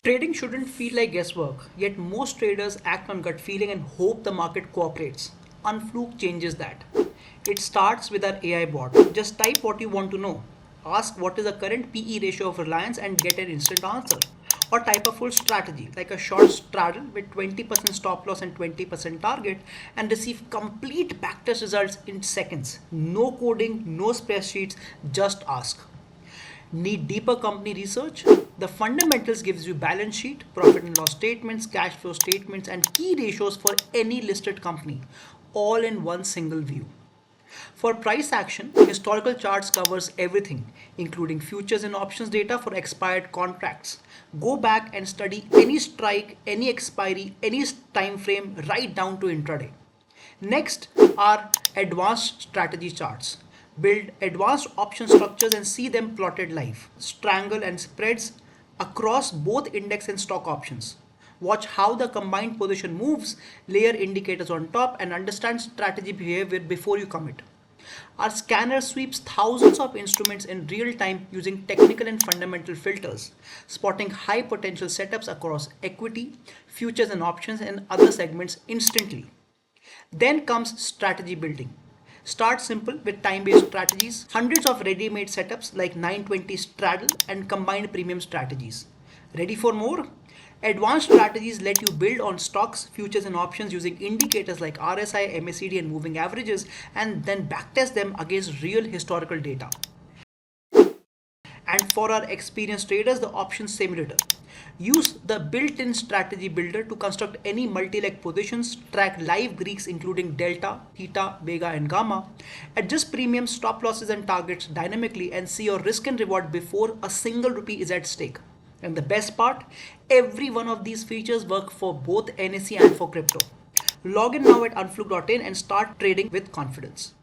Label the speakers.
Speaker 1: Trading shouldn't feel like guesswork, yet most traders act on gut feeling and hope the market cooperates. Unfluke changes that. It starts with our AI bot. Just type what you want to know. Ask what is the current PE ratio of Reliance and get an instant answer. Or type a full strategy, like a short straddle with 20% stop loss and 20% target, and receive complete backtest results in seconds. No coding, no spreadsheets, just ask. Need deeper company research? The fundamentals gives you balance sheet, profit and loss statements, cash flow statements, and key ratios for any listed company, all in one single view. For price action, historical charts covers everything, including futures and options data for expired contracts. Go back and study any strike, any expiry, any time frame right down to intraday. Next are advanced strategy charts. Build advanced option structures and see them plotted live. Strangle and spreads across both index and stock options. Watch how the combined position moves, layer indicators on top, and understand strategy behavior before you commit. Our scanner sweeps thousands of instruments in real time using technical and fundamental filters, spotting high potential setups across equity, futures and options, and other segments instantly. Then comes strategy building. Start simple with time-based strategies, hundreds of ready-made setups like 920 straddle and combined premium strategies. Ready for more? Advanced strategies let you build on stocks, futures and options using indicators like RSI, MACD and moving averages, and then backtest them against real historical data. And for our experienced traders, the options simulator. Use the built-in strategy builder to construct any multi-leg positions, track live Greeks including delta, theta, vega and gamma, adjust premiums, stop losses and targets dynamically, and see your risk and reward before a single rupee is at stake. And the best part, every one of these features work for both NSE and for crypto. Log in now at unfluke.in and start trading with confidence.